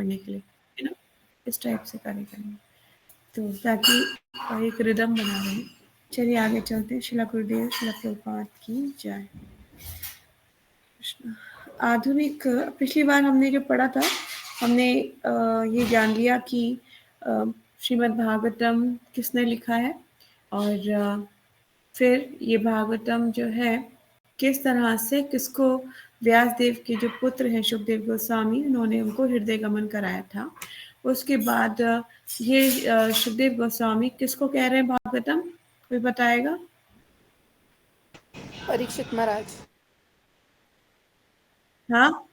पढ़ने के लिए, है ना? इस टाइप से कार्य करेंगे तो ताकि एक रिदम बना रहे। चलिए आगे चलते हैं। शिला गुरुदेव शिला प्रभुपाद की जय। आधुनिक पिछली बार हमने जो पढ़ा था, हमने ये जान लिया कि श्रीमद् भागवतम किसने लिखा है और फिर ये भागवतम जो है किस तरह से किसको व्यास देव के जो पुत्र हैं शुकदेव गोस्वामी, उन्होंने उनको हृदय गमन कराया था। उसके बाद ये शुकदेव गोस्वामी किसको कह रहे हैं भागवतम, कोई बताएगा? परीक्षित महाराज। हाँ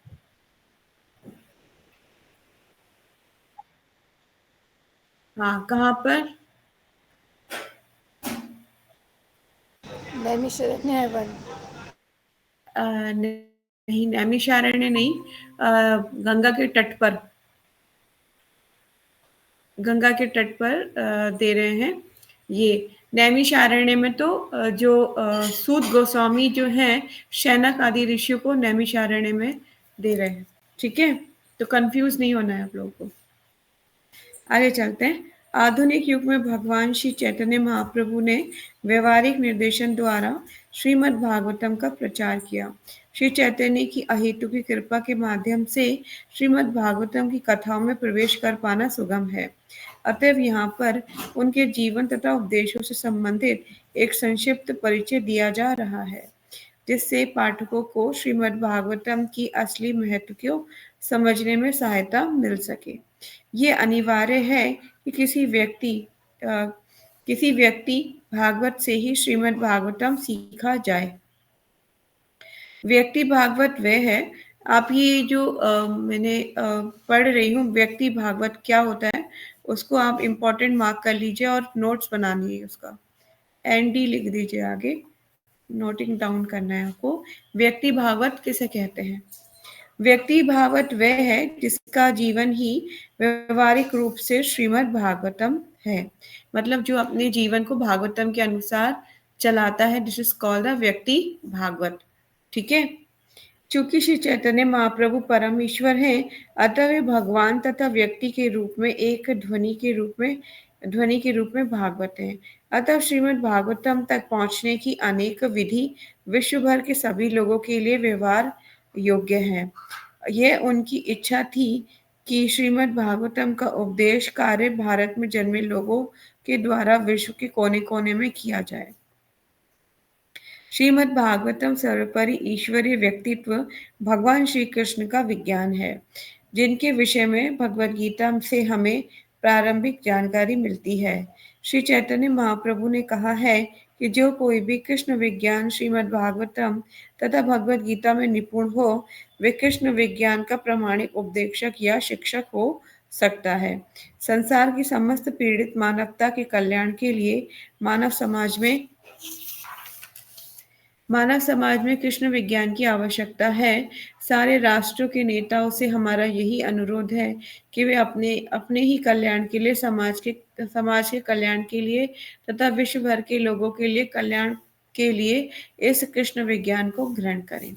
हाँ, कहाँ पर? नैमिषारण्य वन। नहीं, नैमिषारण्य नहीं, गंगा के तट पर, गंगा के तट पर दे रहे हैं। ये नैमिषारण्य में तो जो सूत गोस्वामी जो हैं शैनक आदि ऋषियों को नैमिषारण्य में दे रहे हैं। ठीक है, तो कंफ्यूज नहीं होना है आप लोगों को। आगे चलते हैं। आधुनिक युग में भगवान श्री चैतन्य महाप्रभु ने व्यवहारिक निर्देशन द्वारा श्रीमद् भागवतम का प्रचार किया। श्री चैतन्य की अहेतु की कृपा के माध्यम से श्रीमद् भागवतम की कथाओं में प्रवेश कर पाना सुगम है। अतएव यहाँ पर उनके जीवन तथा उपदेशों से संबंधित एक संक्षिप्त परिचय दिया जा रहा है, जिससे पाठकों को श्रीमद् भागवतम की असली महत्व को समझने में सहायता मिल सके। ये अनिवार्य है कि किसी व्यक्ति भागवत से ही श्रीमद् भागवतम सीखा जाए। व्यक्ति भागवत वह है, आप ये जो मैंने पढ़ रही हूँ व्यक्ति भागवत क्या होता है, उसको आप इम्पोर्टेंट मार्क कर लीजिए और नोट्स बनानी है उसका, एनडी लिख दीजिए आगे, नोटिंग डाउन करना है आपको। व्यक्ति भागवत किसे कहते हैं? व्यक्ति भागवत वह है जिसका जीवन ही व्यवहारिक रूप से श्रीमद् भागवतम है, मतलब जो अपने जीवन को भागवतम के अनुसार चलाता है, दिस इज कॉल्ड द व्यक्ति भागवत। ठीक है, चूंकि श्री चैतन्य महाप्रभु परम ईश्वर हैं, अतः वे भगवान तथा व्यक्ति के रूप में एक ध्वनि के रूप में भागवत हैं। अतः श्रीमद् भागवतम तक पहुंचने की अनेक विधि विश्व भर के सभी लोगों के लिए व्यवहार योग्य है। यह उनकी इच्छा थी कि श्रीमद् भागवतम का उपदेश कार्य भारत में जन्मे लोगों के द्वारा विश्व के कोने कोने में किया जाए। श्रीमद् भागवतम सर्वोपरि ईश्वरीय व्यक्तित्व भगवान श्री कृष्ण का विज्ञान है, जिनके विषय में भगवद गीता से हमें प्रारंभिक जानकारी मिलती है। श्री चैतन्य महाप्रभु ने कहा है कि जो कोई भी कृष्ण विज्ञान श्रीमद् भागवतम तथा भगवद गीता में निपुण हो, वे कृष्ण विज्ञान का प्रामाणिक उपदेशक या शिक्षक हो सकता है। संसार की समस्त पीड़ित मानवता के कल्याण के लिए मानव समाज में कृष्ण विज्ञान की आवश्यकता है। सारे राष्ट्रों के नेताओं से हमारा यही अनुरोध है कि वे अपने ही कल्याण के लिए, समाज के कल्याण के लिए तथा विश्व भर के लोगों के लिए कल्याण के लिए इस कृष्ण विज्ञान को ग्रहण करें।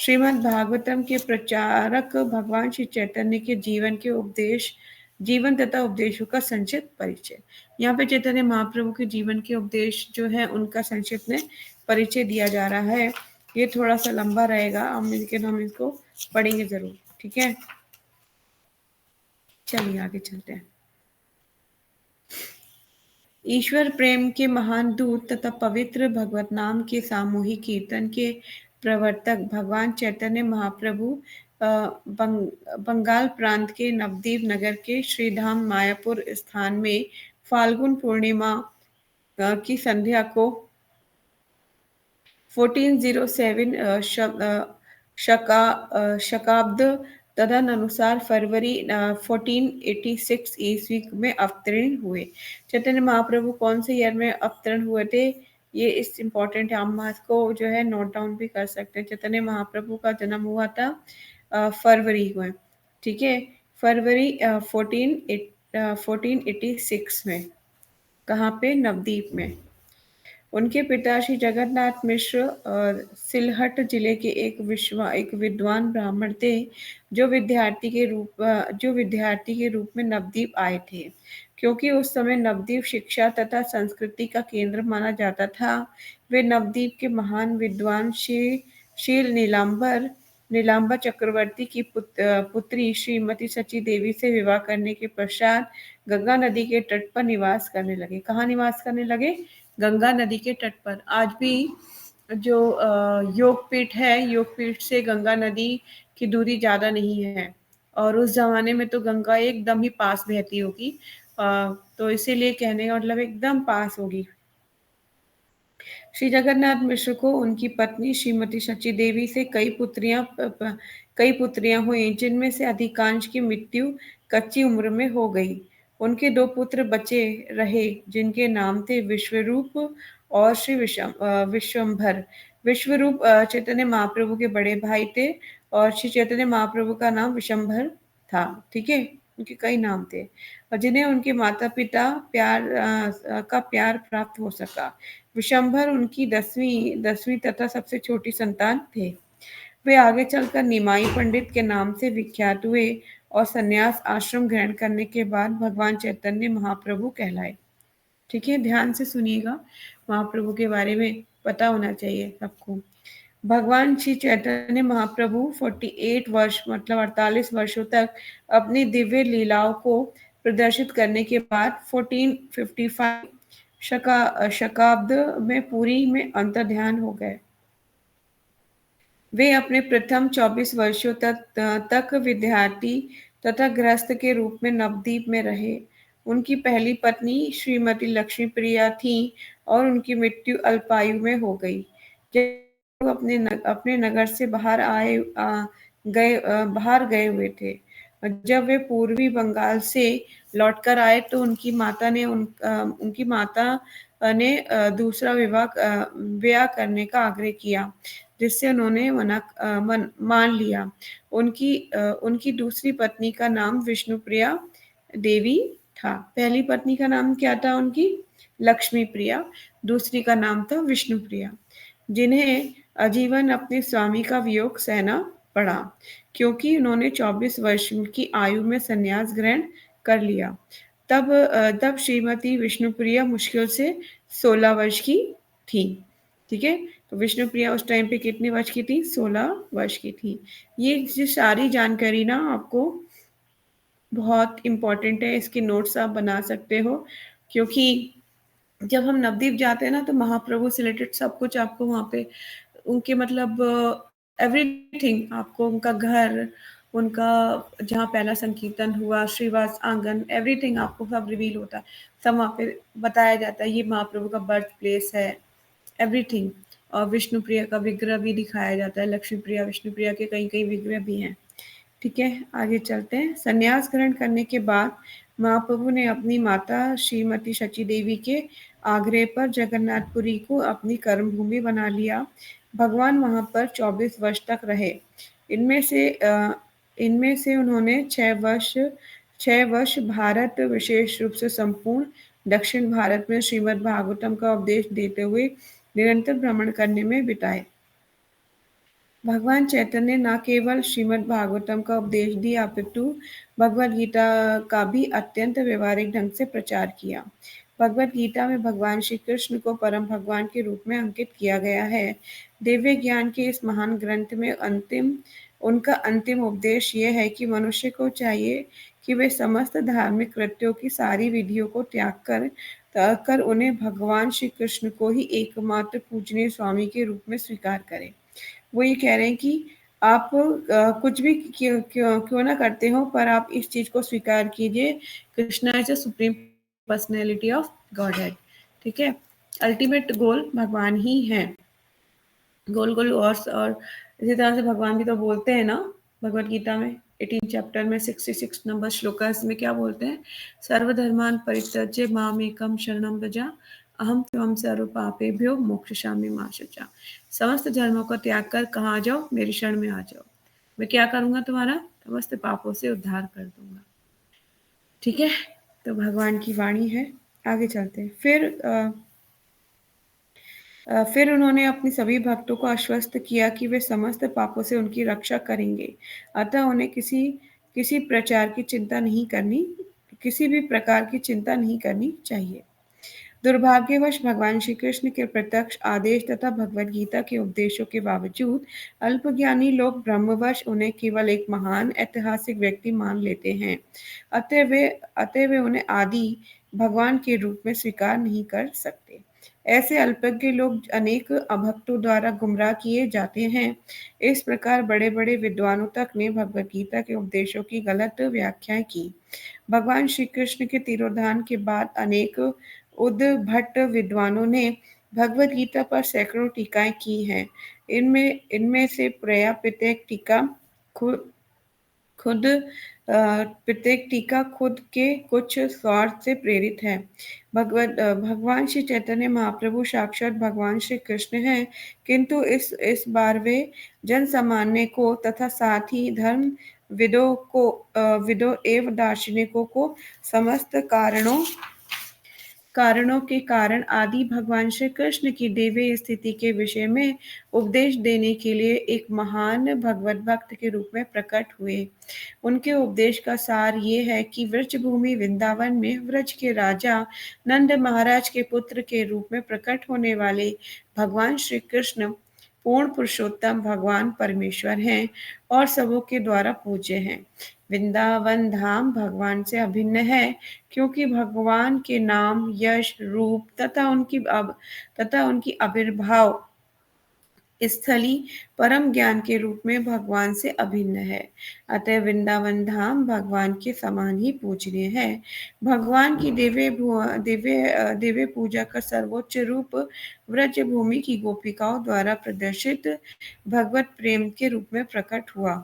श्रीमद् भागवतम के प्रचारक भगवान श्री चैतन्य के जीवन तथा उपदेशों का संक्षिप्त परिचय। यहाँ पे चैतन्य महाप्रभु के जीवन के उपदेश जो है उनका संक्षिप्त में परिचय दिया जा रहा है। ये थोड़ा सा लंबा रहेगा, लेकिन हम इसको पढ़ेंगे जरूर। ठीक है, चलिए आगे चलते हैं। ईश्वर प्रेम के महान दूत तथा पवित्र भगवत नाम के सामूहिक कीर्तन के प्रवर्तक भगवान चैतन्य महाप्रभु बंगाल प्रांत के नवद्वीप नगर के श्रीधाम मायापुर स्थान में फाल्गुन पूर्णिमा की संध्या को 1407 शकाब्द तदनुसार फरवरी 1486 ईस्वी में अवतरण हुए। चैतन्य महाप्रभु कौन से ईयर में अवतरण हुए थे, ये इस इम्पोर्टेंट है, हम इसको जो है नोट डाउन भी कर सकते हैं। चैतन्य महाप्रभु का जन्म हुआ था फरवरी में, ठीक है, फरवरी 1486 में। कहाँ पे? नवद्वीप में। उनके पिता श्री जगन्नाथ मिश्र सिलहट जिले के एक विद्वान ब्राह्मण थे, जो विद्यार्थी के रूप में नवद्वीप आए थे। क्योंकि उस समय नवद्वीप शिक्षा तथा संस्कृति का केंद्र माना जाता था, वे नवद्वीप के महान विद्वान श्री शील नीलांबर चक्रवर्ती की पुत्री श्रीमती सची देवी से विवाह करने के पश्चात गंगा नदी के तट पर निवास करने लगे। कहाँ निवास करने लगे? गंगा नदी के तट पर। आज भी जो योगपीठ है, योगपीठ से गंगा नदी की दूरी ज़्यादा नहीं है, और उस ज़माने में तो गंगा एकदम ही पास बहती होगी, तो इसीलिए कहने का मतलब एकदम पास होगी। श्री जगन्नाथ मिश्र को उनकी पत्नी श्रीमती सची देवी से कई पुत्रियां हुई, जिनमें से अधिकांश की मृत्यु कच्ची उम्र में हो गई। उनके दो पुत्र बचे रहे, जिनके नाम थे विश्वरूप और विश्वंभर। विश्वरूप चैतन्य महाप्रभु के बड़े भाई थे, और श्री चैतन्य महाप्रभु का नाम विशंभर था। ठीक है, उनके कई नाम थे, और जिन्हें उनके माता पिता का प्यार प्राप्त हो सका। विशंभर उनकी दसवीं तथा सबसे छोटी संतान थे। वे आगे चलकर निमाई पंडित के नाम से विख्यात हुए, और संन्यास आश्रम ग्रहण करने के बाद भगवान चैतन्य महाप्रभु कहलाए। ठीक है, ध्यान से सुनिएगा, महाप्रभु के बारे में पता होना चाहिए सबको। भगवान श्री चैतन्य महाप्रभु 48 वर्ष मतलब 48 वर्षों तक अपनी दिव्य लीलाओं को प्रदर्शित करने के बाद 1455 शकाब्द में पुरी में अंतर्ध्यान हो गए। वे अपने प्रथम 24 वर्षों तक विद्यार्थी तथा गृहस्थ के रूप में नवद्वीप में रहे। उनकी पहली पत्नी श्रीमती लक्ष्मी प्रिया थी, और उनकी मृत्यु अल्पायु में हो गई। जब वो अपने नगर से बाहर गए हुए थे। जब वे पूर्वी बंगाल से लौटकर आए तो उनकी माता ने दूसरा ब्याह करने का आग्रह किया, जिससे उन्होंने मान लिया। उनकी दूसरी पत्नी का नाम विष्णुप्रिया देवी था। पहली पत्नी का नाम क्या था उनकी? लक्ष्मी प्रिया। दूसरी का नाम था विष्णुप्रिया, जिन्हें आजीवन अपने स्वामी का वियोग सहना पड़ा, क्योंकि उन्होंने 24 वर्ष की आयु में संन्यास ग्रहण कर लिया। तब श्रीमती विष्णुप्रिया मुश्किल से 16 वर्ष की थी। ठीक है, तो विष्णुप्रिया उस टाइम पे कितने वर्ष की थी? 16 वर्ष की थी। ये सारी जानकारी ना आपको बहुत इम्पोर्टेंट है, इसके नोट्स आप बना सकते हो, क्योंकि जब हम नवद्वीप जाते हैं ना, तो महाप्रभु से रिलेटेड सब कुछ आपको वहाँ पे उनके मतलब एवरीथिंग, आपको उनका घर, उनका जहाँ पहला संकीर्तन हुआ, श्रीवास आंगन, एवरीथिंग आपको सब रिवील होता है, सब वहाँ पे बताया जाता है। ये महाप्रभु का बर्थ प्लेस है, एवरीथिंग। और विष्णुप्रिया का विग्रह भी दिखाया जाता है। लक्ष्मी प्रिया, विष्णुप्रिया के कई कई विग्रह भी हैं। ठीक है, आगे चलते हैं। संन्यास ग्रहण करने के बाद महाप्रभु ने अपनी माता श्रीमती शची देवी के आग्रह पर जगन्नाथपुरी को अपनी कर्मभूमि बना लिया। भगवान वहां पर 24 वर्ष तक रहे। इनमें से उन्होंने 6 वर्ष भारत, विशेष रूप से संपूर्ण दक्षिण भारत में श्रीमद् भागवतम का उपदेश देते हुए निरंतर भ्रमण करने में बिताए। भगवान चैतन्य न केवल श्रीमद् भागवतम का उपदेश दिया, अपितु भगवद गीता का भी अत्यंत व्यवहारिक ढंग से प्रचार किया। भगवद गीता में भगवान श्री कृष्ण को परम भगवान के रूप में अंकित किया गया है। दिव्य ज्ञान के इस महान ग्रंथ में उनका अंतिम उपदेश यह है कि मनुष्य को चाहिए कि वे समस्त धार्मिक कृत्यों की सारी विधियों को त्याग कर उन्हें भगवान श्री कृष्ण को ही एकमात्र पूजनीय स्वामी के रूप में स्वीकार करें। वो ये कह रहे हैं कि आप कुछ भी क्यों ना करते हो, पर आप इस चीज को स्वीकार कीजिए, Krishna is a supreme personality of God head. ठीक है, अल्टीमेट गोल भगवान ही है। गोल और इसी तरह से भगवान भी तो बोलते हैं ना, भगवत गीता में 18 चैप्टर में 66 नंबर श्लोकास में क्या बोलते हैं? सर्वधर्मान परित्यज्य मामेकम शरणम व्रज अहम त्वं सर्व पापेभ्यो मोक्षयिष्यामि मा शुचा। समस्त धर्मों का त्याग कर कहाँ आ जाओ? मेरी शरण में आ जाओ, मैं क्या करूंगा? तुम्हारा समस्त पापों से उद्धार कर दूंगा। ठीक है, तो भगवान की वाणी है। आगे चलते हैं। फिर फिर उन्होंने अपने सभी भक्तों को आश्वस्त किया कि वे समस्त पापों से उनकी रक्षा करेंगे। अतः उन्हें किसी किसी प्रचार की चिंता नहीं करनी किसी भी प्रकार की चिंता नहीं करनी चाहिए। दुर्भाग्यवश भगवान श्री कृष्ण के प्रत्यक्ष आदेश तथा भगवद गीता के उपदेशों के बावजूद अल्पज्ञानी लोग ब्रह्मवश उन्हें केवल एक महान ऐतिहासिक व्यक्ति मान लेते हैं। अतः वे अतः वे उन्हें आदि भगवान के रूप में स्वीकार नहीं कर सकते। ऐसे अल्पज्ञ लोग अनेक अभक्तों द्वारा गुमराह किए जाते हैं। इस प्रकार बड़े बड़े विद्वानों तक ने भगवद गीता के उपदेशों की गलत व्याख्याएं की। भगवान श्री कृष्ण के तिरोधान के बाद अनेक उद्भट विद्वानों ने भगवद गीता पर सैकड़ों टीकाएं की हैं। इनमें इनमें से प्रत्येक टीका खुद खुद प्रत्येक टीका खुद के कुछ स्वार्थ से प्रेरित है। भगवान श्री चैतन्य महाप्रभु साक्षात भगवान श्री कृष्ण हैं, किंतु इस बार वे जन सामान्य को तथा साथ ही धर्म विदों एवं दार्शनिकों को समस्त कारणों के कारण आदि भगवान श्री कृष्ण की दिव्य स्थिति के विषय में उपदेश देने के लिए एक महान भगवत भक्त के रूप में प्रकट हुए। उनके उपदेश का सार ये है कि वृक्षभूमि वृंदावन में व्रज के राजा नंद महाराज के पुत्र के रूप में प्रकट होने वाले भगवान श्री कृष्ण पूर्ण पुरुषोत्तम भगवान परमेश्वर हैं और सबों के द्वारा पूज्य हैं। वृंदावन धाम भगवान से अभिन्न है, क्योंकि भगवान के नाम, यश, रूप तथा उनकी आविर्भाव स्थली परम ज्ञान के रूप में भगवान से अभिन्न है। अतः वृंदावन धाम भगवान के समान ही पूजनीय है। भगवान की दिव्य पूजा का सर्वोच्च रूप व्रज भूमि की गोपिकाओं द्वारा प्रदर्शित भगवत प्रेम के रूप में प्रकट हुआ।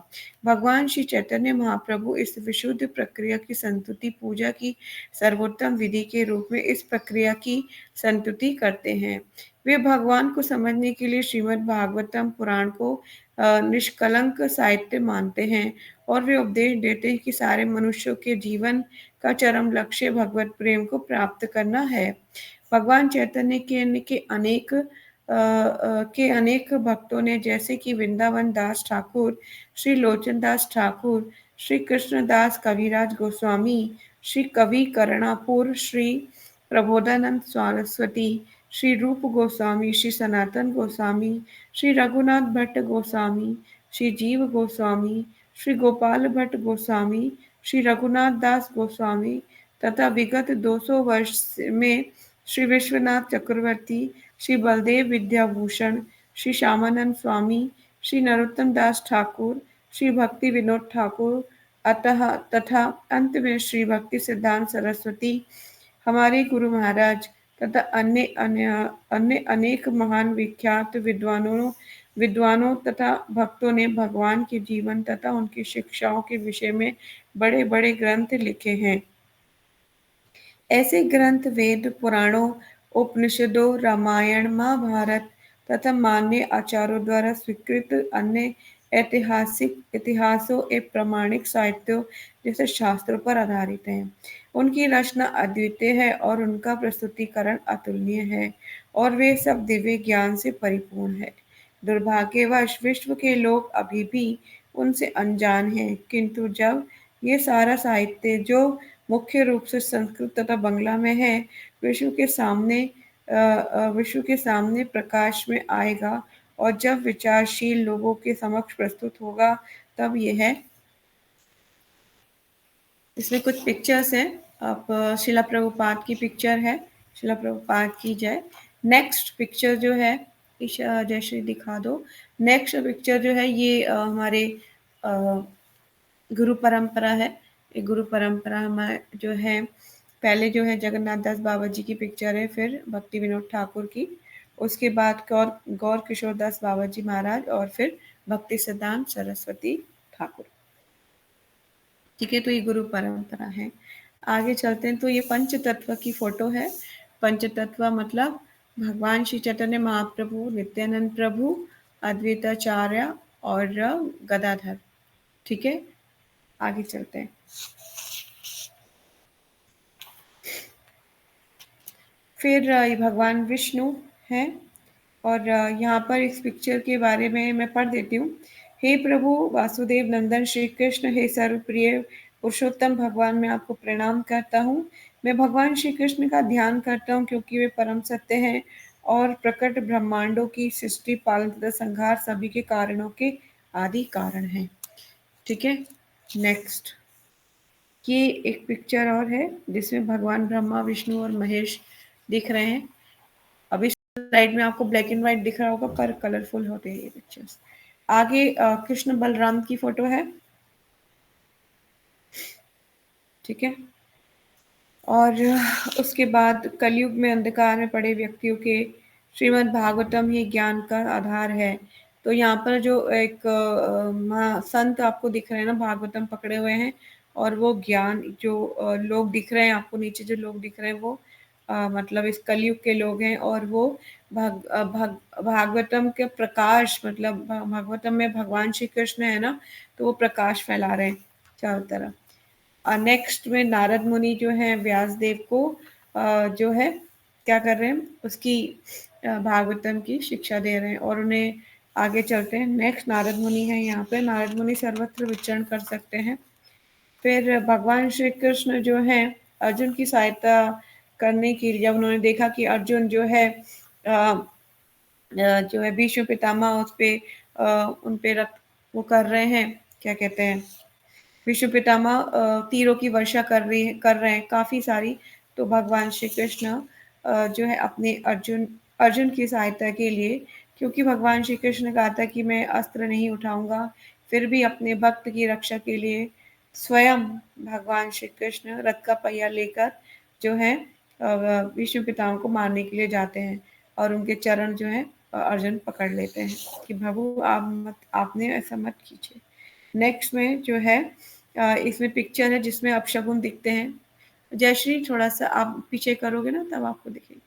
भगवान श्री चैतन्य महाप्रभु इस विशुद्ध प्रक्रिया की संतुति पूजा की सर्वोत्तम विधि के रूप में इस प्रक्रिया की संतुति करते हैं। वे भगवान को समझने के लिए श्रीमद् भागवतम पुराण को निष्कलंक साहित्य मानते हैं और वे उपदेश देते हैं कि सारे मनुष्यों के जीवन का चरम लक्ष्य भगवत प्रेम को प्राप्त करना है। भगवान चैतन्य के अनेक भक्तों ने, जैसे कि वृंदावन दास ठाकुर, श्री लोचन दास ठाकुर, श्री कृष्णदास कविराज गोस्वामी, श्री कवि करणापुर, श्री प्रबोधानंद सरस्वती, श्री रूप गोस्वामी, श्री सनातन गोस्वामी, श्री रघुनाथ भट्ट गोस्वामी, श्री जीव गोस्वामी, श्री गोपाल भट्ट गोस्वामी, श्री रघुनाथ दास गोस्वामी तथा विगत 200 वर्ष में श्री विश्वनाथ चक्रवर्ती, श्री बलदेव विद्याभूषण, श्री श्यामानंद स्वामी, श्री नरोत्तम दास ठाकुर, श्री भक्ति विनोद ठाकुर तथा अंत में श्री भक्ति सिद्धांत सरस्वती हमारे गुरु महाराज तथा अन्य अनेक महान विख्यात विद्वानों तथा भक्तों ने भगवान के जीवन तथा उनकी शिक्षाओं के विषय में बड़े बड़े ग्रंथ लिखे हैं। ऐसे ग्रंथ वेद, पुराणों, उपनिषदों, रामायण, महाभारत तथा मान्य आचार्यों द्वारा स्वीकृत अन्य इतिहासों एवं प्रामाणिक साहित्यों जैसे शास्त्रों पर आधारित हैं। उनकी रचना अद्वितीय है और उनका प्रस्तुतिकरण अतुलनीय है और वे सब दिव्य ज्ञान से परिपूर्ण है। दुर्भाग्यवश विश्व के लोग अभी भी उनसे अनजान हैं, किंतु जब ये सारा साहित्य, जो मुख्य रूप से संस्कृत तथा बांग्ला में है, विश्व के सामने प्रकाश में आएगा और जब विचारशील लोगों के समक्ष प्रस्तुत होगा, तब यह इसमें कुछ पिक्चर्स हैं। आप शिला प्रभुपाद की पिक्चर है, शिला प्रभुपाद की जय। नेक्स्ट पिक्चर जो है, जयश्री दिखा दो। नेक्स्ट पिक्चर जो है ये हमारे गुरु परंपरा है। ये गुरु परंपरा हमारे जो है, पहले जो है जगन्नाथ दास बाबा जी की पिक्चर है, फिर भक्ति विनोद ठाकुर की, उसके बाद गौर किशोर दास बाबा जी महाराज और फिर भक्ति सिद्धांत सरस्वती ठाकुर। ठीक है, तो ये गुरु परंपरा है। आगे चलते हैं तो ये पंच तत्व की फोटो है। पंच तत्व मतलब भगवान श्री चैतन्य महाप्रभु, नित्यानंद प्रभु, अद्वैताचार्य और गदाधर। ठीक है, आगे चलते हैं। फिर ये भगवान विष्णु हैं, और यहाँ पर इस पिक्चर के बारे में मैं पढ़ देती हूँ। हे प्रभु वासुदेव नंदन श्री कृष्ण, हे सर्वप्रिय पुरुषोत्तम भगवान, मैं आपको प्रणाम करता हूँ। मैं भगवान श्री कृष्ण का ध्यान करता हूँ क्योंकि वे परम सत्य हैं और प्रकट ब्रह्मांडों की सृष्टि, पालन तथा संहार सभी के कारणों के आदि कारण हैं। ठीक है, नेक्स्ट। ये एक पिक्चर और है जिसमें भगवान ब्रह्मा, विष्णु और महेश दिख रहे हैं। अभी स्लाइड में आपको ब्लैक एंड व्हाइट दिख रहा होगा पर कलरफुल होते हैं ये पिक्चर्स। आगे कृष्ण बलराम की फोटो है। ठीक है, और उसके बाद कलयुग में अंधकार में पड़े व्यक्तियों के श्रीमद् भागवतम ही ज्ञान का आधार है। तो यहाँ पर जो एक संत आपको दिख रहे हैं ना, भागवतम पकड़े हुए हैं, और वो ज्ञान जो लोग दिख रहे हैं आपको नीचे, जो लोग दिख रहे हैं वो मतलब इस कलयुग के लोग हैं, और वो भागवतम के प्रकाश, मतलब भागवतम में भगवान श्री कृष्ण है ना, तो वो प्रकाश फैला रहे हैं चारों तरफ। नेक्स्ट में नारद मुनि जो है व्यास देव को जो है क्या कर रहे हैं, उसकी भागवतम की शिक्षा दे रहे हैं, और उन्हें आगे चलते हैं। नेक्स्ट नारद मुनि है यहाँ पे। नारद मुनि सर्वत्र विचरण कर सकते हैं। फिर भगवान श्री कृष्ण जो है अर्जुन की सहायता करने के लिए, जब उन्होंने देखा कि अर्जुन जो है जो है भीष्म पितामह उस पे उन पे वो कर रहे हैं, क्या कहते हैं, विष्णु पितामह तीरों की वर्षा कर रहे हैं काफ़ी सारी। तो भगवान श्री कृष्ण जो है अपने अर्जुन अर्जुन की सहायता के लिए, क्योंकि भगवान श्री कृष्ण ने कहा था कि मैं अस्त्र नहीं उठाऊंगा, फिर भी अपने भक्त की रक्षा के लिए स्वयं भगवान श्री कृष्ण रथ का पहिया लेकर जो है विष्णु पितामह को मारने के लिए जाते हैं, और उनके चरण जो है अर्जुन पकड़ लेते हैं कि प्रभु आपने ऐसा मत कीजिए। नेक्स्ट में जो है इसमें पिक्चर है जिसमें अपशगुन दिखते हैं। जयश्री थोड़ा सा आप पीछे करोगे ना तब आपको दिखेगा।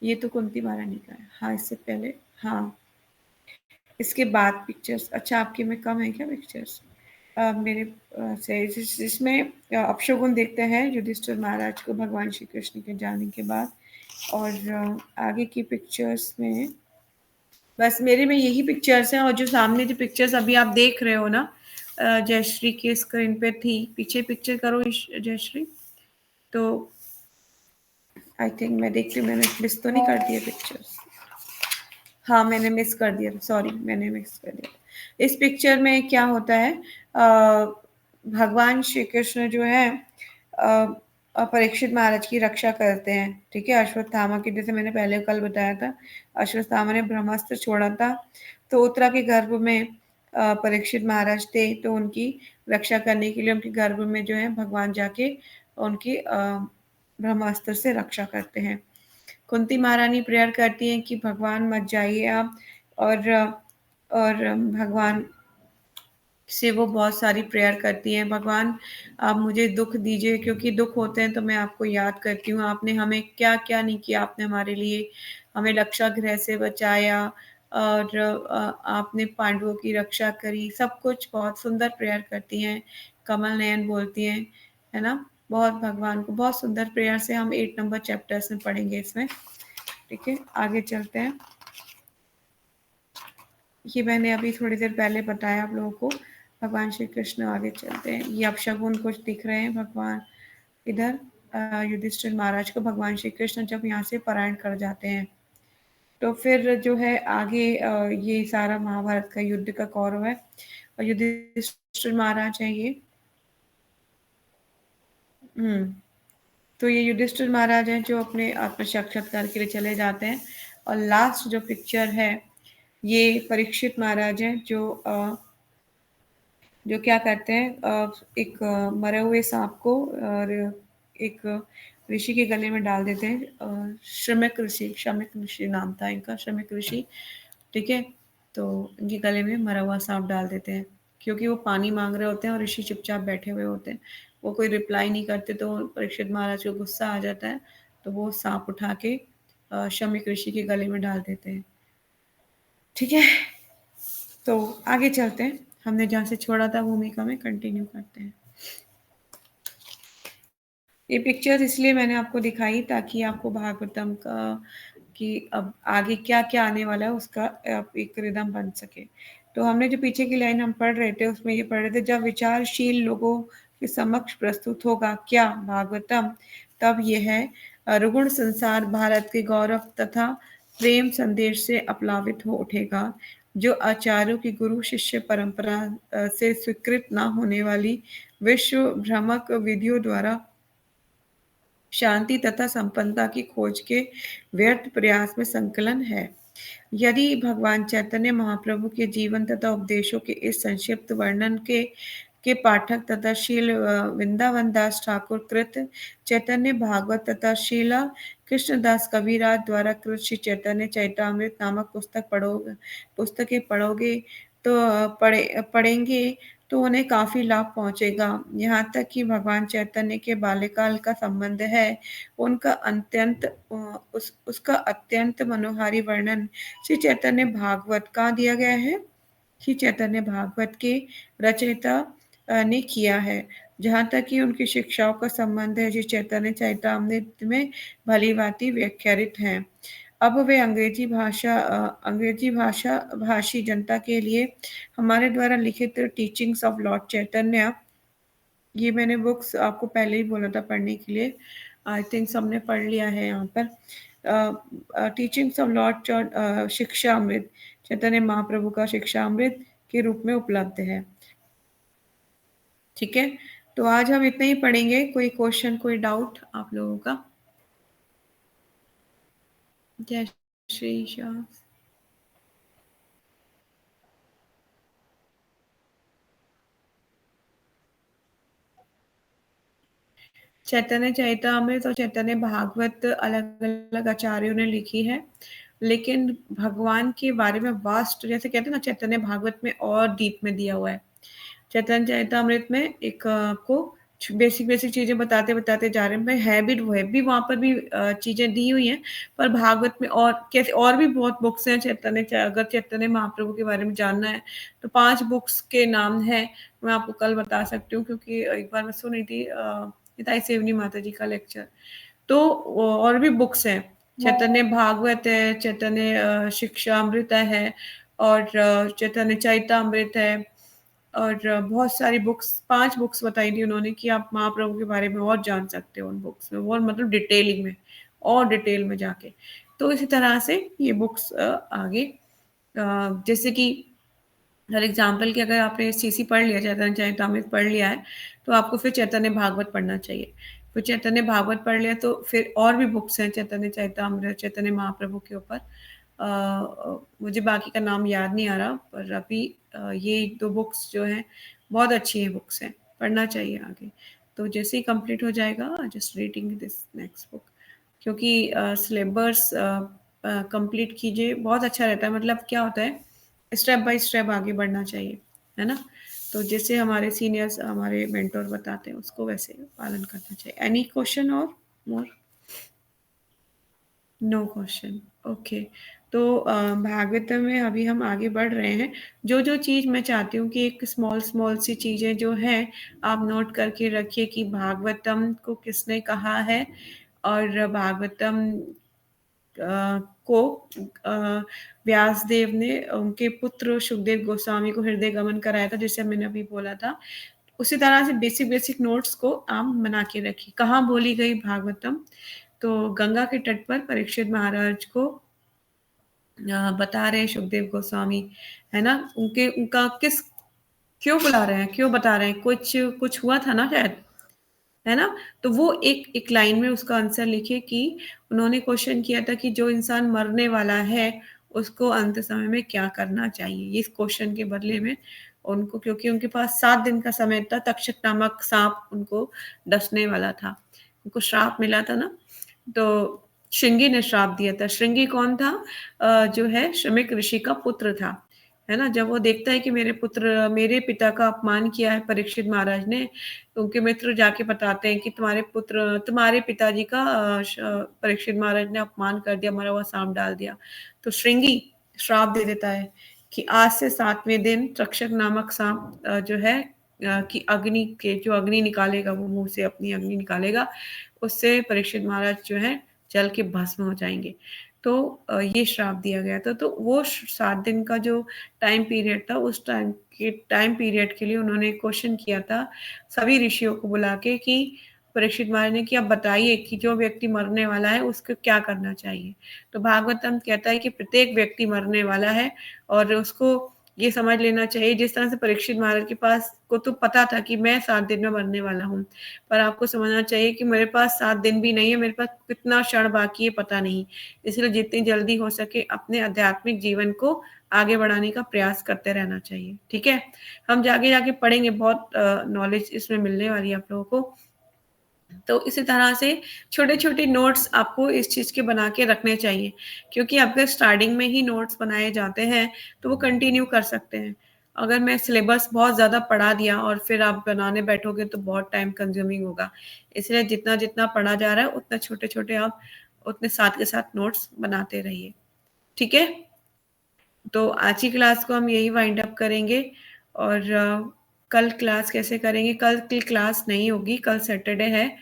ये तो कुंती महारानी का है। हाँ, इससे पहले। हाँ, इसके बाद पिक्चर्स। अच्छा, आपके में कम है क्या पिक्चर्स? मेरे से जिसमें अपशगुन देखते हैं युधिष्ठिर महाराज को भगवान श्री कृष्ण के जाने के बाद। और आगे की पिक्चर्स में बस मेरे में यही पिक्चर्स हैं, और जो सामने जो पिक्चर्स अभी आप देख रहे हो ना जयश्री के स्क्रीन पे थी, पीछे पिक्चर करो जयश्री। तो आई थिंक मैं देखती हूँ मैंने मिस तो नहीं कर दिए पिक्चर्स। हाँ, मैंने मिस कर दिया, सॉरी, मैंने मिस कर दिया। इस पिक्चर में क्या होता है, भगवान श्री कृष्ण जो है परीक्षित महाराज की रक्षा करते हैं। ठीक है, अश्वत्थामा की, जैसे मैंने पहले कल बताया था, अश्वत्थामा ने ब्रह्मास्त्र छोड़ा था, तो उत्तरा के गर्भ में परीक्षित महाराज थे, तो उनकी रक्षा करने के लिए उनके गर्भ में जो है भगवान जाके उनकी ब्रह्मास्त्र से रक्षा करते हैं। कुंती महारानी प्रेयर करती हैं कि भगवान मत जाइए आप, और भगवान से वो बहुत सारी प्रेयर करती हैं, भगवान आप मुझे दुख दीजिए, क्योंकि दुख होते हैं तो मैं आपको याद करती हूँ, आपने हमें क्या क्या नहीं किया, आपने हमारे लिए हमें लक्षागृह से बचाया, और आपने पांडवों की रक्षा करी, सब कुछ बहुत सुंदर प्रेयर करती हैं। कमल नयन बोलती हैं, है ना, बहुत भगवान को बहुत सुंदर प्रेयर से हम 8 नंबर चैप्टर्स में पढ़ेंगे इसमें। ठीक है, आगे चलते हैं। ये मैंने अभी थोड़ी देर पहले बताया आप लोगों को। भगवान श्री कृष्ण आगे चलते हैं। ये अपशगुन कुछ दिख रहे हैं भगवान इधर युधिष्ठिर महाराज को भगवान श्री कृष्ण जब यहाँ से पलायन कर जाते हैं। तो फिर जो है आगे ये सारा महाभारत का युद्ध का कौरव है, और युधिष्ठिर महाराज हैं ये। तो ये युधिष्ठिर महाराज हैं जो अपने आत्म साक्षात्कार के लिए चले जाते हैं। और लास्ट जो पिक्चर है ये परीक्षित महाराज हैं जो क्या करते हैं, एक मरे हुए सांप को और एक ऋषि के गले में डाल देते हैं। श्रमिक ऋषि नाम था इनका, श्रमिक ऋषि। ठीक है, तो इनके गले में मरा हुआ सांप डाल देते हैं, क्योंकि वो पानी मांग रहे होते हैं और ऋषि चुपचाप बैठे हुए होते हैं, वो कोई रिप्लाई नहीं करते, तो परीक्षित महाराज को गुस्सा आ जाता है, तो वो सांप उठा के शमिक ऋषि के गले में डाल देते हैं। ठीक है, तो आगे चलते हैं, हमने जहाँ से छोड़ा था भूमिका में कंटिन्यू करते हैं। ये पिक्चर्स इसलिए मैंने आपको दिखाई ताकि आपको भागवतम का कि अब आगे क्या-क्या आने वाला है उसका एक रिदम बन सके। तो हमने जो पीछे की लाइन हम पढ़ रहे थे उसमें ये पढ़ रहे थे, जब विचारशील लोगों के समक्ष प्रस्तुत होगा क्या भागवतम, तब यह रुगुण संसार भारत के गौरव तथा प्रेम संदेश से अपलावित हो उठेगा, जो आचार्यों की गुरु शिष्य परंपरा से स्वीकृत न होने वाली विश्व भ्रमक विधियों द्वारा शांति तथा संपन्नता की खोज के व्यर्थ प्रयास में संकलन है। यदि भगवान चैतन्य महाप्रभु के जीवन तथा उपदेशों के इस संक्षिप्त वर्णन के पाठक तथा शील वृंदावन दास ठाकुर कृत चैतन्य भागवत तथा शीला कृष्णदास कविराज द्वारा कृत श्री चैतन्य चैतामृत नामक पुस्तकें पढ़ोगे तो पढ़ेंगे तो उन्हें काफी लाभ पहुंचेगा। यहाँ तक कि भगवान चैतन्य के बाल्यकाल का संबंध है, उसका अत्यंत मनोहारी वर्णन श्री चैतन्य भागवत कहाँ दिया गया है? श्री चैतन्य भागवत के रचयिता ने किया है। जहाँ तक कि उनकी शिक्षाओं का संबंध है, श्री चैतन्य चैतामृत में भली-भांति व्याख्यात हैं। अब वे अंग्रेजी भाषा भाषी जनता के लिए हमारे द्वारा लिखित टीचिंग्स ऑफ लॉर्ड चैतन्य, ये मैंने बुक्स आपको पहले ही बोला था पढ़ने के लिए, आई थिंक सबने पढ़ लिया है यहाँ पर। टीचिंग्स ऑफ लॉर्ड शिक्षा अमृत, चैतन्य महाप्रभु का शिक्षा अमृत के रूप में उपलब्ध है। ठीक है, तो आज हम इतना ही पढ़ेंगे। कोई क्वेश्चन, कोई डाउट आप लोगों का? जय श्री श्याम। चैतन्य चैतामृत और चैतन्य भागवत अलग-अलग आचार्यों ने लिखी है, लेकिन भगवान के बारे में वास्ट, जैसे कहते हैं ना, चैतन्य भागवत में और डीप में दिया हुआ है। चैतन्य चैतामृत में एक आपको बेसिक चीज़ें बताते जा रहे हैं। भाई है भी वहाँ पर भी चीज़ें दी हुई हैं, पर भागवत में और कैसे और भी बहुत बुक्स हैं अगर चैतन्य महाप्रभु के बारे में जानना है, तो 5 बुक्स के नाम हैं, मैं आपको कल बता सकती हूँ, क्योंकि एक बार मैं सुन रही थी हिताई सेवनी माता जी का लेक्चर। तो और भी बुक्स हैं, चैतन्य भागवत है, चैतन्य शिक्षामृत है, और चैतन्य चैतामृत है, और बहुत सारी बुक्स, 5 बुक्स बताई थी उन्होंने कि आप महाप्रभु के बारे में और जान सकते हो उन बुक्स में, और मतलब डिटेलिंग में और डिटेल में जाके। तो इसी तरह से ये बुक्स आगे जैसे कि फॉर एग्जाम्पल कि अगर आपने सीसी पढ़ लिया, चैतन्य चैतामृत पढ़ लिया है, तो आपको फिर चैतन्य भागवत पढ़ना चाहिए। फिर चैतन्य भागवत पढ़ लिया तो फिर और भी बुक्स हैं चैतन्य चैतामृत, चैतन्य महाप्रभु के ऊपर। मुझे बाकी का नाम याद नहीं आ रहा, पर अभी ये 2 बुक्स जो हैं बहुत अच्छी है बुक्स हैं, पढ़ना चाहिए आगे। तो जैसे ही कंप्लीट हो जाएगा, just reading this next book, क्योंकि सिलेबस कंप्लीट कीजिए, बहुत अच्छा रहता है। मतलब क्या होता है, स्टेप बाय स्टेप आगे बढ़ना चाहिए, है ना? तो जैसे हमारे सीनियर्स, हमारे मेंटर बताते हैं, उसको वैसे पालन करना चाहिए। एनी क्वेश्चन और मोर? No question, okay. तो भागवतम में अभी हम आगे बढ़ रहे हैं। जो चीज़ मैं चाहती हूँ कि एक स्मॉल सी चीज़ें जो हैं आप नोट करके रखिए कि भागवतम को किसने कहा है, और भागवतम को व्यासदेव ने उनके पुत्र सुखदेव गोस्वामी को हृदय गमन कराया था, जैसे मैंने अभी बोला था। उसी तरह से बेसिक नोट्स को आप बना के रखिए। कहाँ बोली गई भागवतम? तो गंगा के तट पर परीक्षित महाराज को बता रहे हैं सुखदेव गोस्वामी, है ना? उनका किस क्यों बुला रहे हैं, क्यों बता रहे हैं? कुछ हुआ था ना शायद, है ना? तो वो एक एक लाइन में उसका आंसर लिखिए कि उन्होंने क्वेश्चन किया था कि जो इंसान मरने वाला है, उसको अंत समय में क्या करना चाहिए? इस क्वेश्चन के बदले में उनको, क्योंकि उनके पास 7 दिन का समय था, तक्षक नामक साँप उनको डसने वाला था। उनको श्राप मिला था ना, तो श्रृंगी ने श्राप दिया था। श्रृंगी कौन था? जो है शमीक ऋषि का पुत्र था, है ना? जब वो देखता है कि मेरे पिता का अपमान किया है परीक्षित महाराज ने, तो उनके मित्र जाके बताते हैं कि तुम्हारे पिताजी का परीक्षित महाराज ने अपमान कर दिया, मरा हुआ सांप डाल दिया। तो श्रृंगी श्राप दे देता है कि आज से 7वें दिन तक्षक नामक सांप जो है कि जो अग्नि निकालेगा, वो मुँह से अपनी अग्नि निकालेगा, उससे परीक्षित महाराज जो है जल के भस्म हो जाएँगे। तो ये श्राप दिया गया था। तो वो 7 दिन का जो टाइम पीरियड था, उस टाइम पीरियड के लिए उन्होंने क्वेश्चन किया था सभी ऋषियों को बुला के कि परीक्षित महाराज ने कि आप बताइए कि जो व्यक्ति मरने वाला है उसको क्या करना चाहिए। तो भागवतम कहता है कि प्रत्येक व्यक्ति मरने वाला है और उसको ये समझ लेना चाहिए, जिस तरह से परीक्षित महाराज के पास को तो पता था कि मैं 7 दिन में मरने वाला हूँ, पर आपको समझना चाहिए कि मेरे पास 7 दिन भी नहीं है, मेरे पास कितना क्षण बाकी है पता नहीं। इसलिए जितनी जल्दी हो सके अपने आध्यात्मिक जीवन को आगे बढ़ाने का प्रयास करते रहना चाहिए। ठीक है, हम जाके जाके पढ़ेंगे, बहुत नॉलेज इसमें मिलने वाली है आप लोगों को। तो इसी तरह से छोटे-छोटे नोट्स आपको इस चीज़ के बना के रखने चाहिए, क्योंकि अगर स्टार्टिंग में ही नोट्स बनाए जाते हैं, तो वो कंटिन्यू कर सकते हैं। अगर मैं सिलेबस बहुत ज़्यादा पढ़ा दिया और फिर आप बनाने बैठोगे तो बहुत टाइम कंज्यूमिंग होगा। इसलिए जितना-जितना पढ़ा जा रहा है, उतना छोटे-छोटे आप उतने साथ के साथ नोट्स बनाते रहिए। ठीक है? तो आज की क्लास को हम यही वाइंड अप करेंगे और कल क्लास कैसे करेंगे? कल की क्लास नहीं होगी, कल सैटरडे है,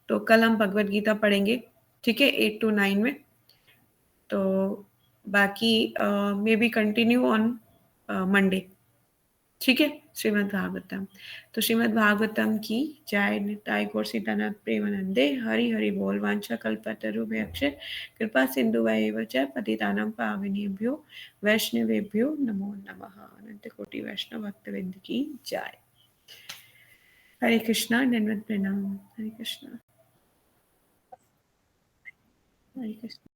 तो कल हम भगवद गीता पढ़ेंगे, ठीक है? 8 टू 9 में। तो बाकी may be continue on Monday, ठीक है? श्रीमद् भागवतम। तो श्रीमद् भागवतम की जय। निताय गौर सीतानाथ प्रेमानंदे। हरि हरि बोल। वांछा कल्पतरुभ्यश्च कृपा सिन्धुभ्यैव च पतितानां पावनेभ्यो वैष्णवेभ्यो नमो नमः। अनंत कोटि वैष्णव भक्तवृंद की जय। हरे कृष्णा, धन्यवाद, प्रणाम। हरे कृष्णा, हरे कृष्णा।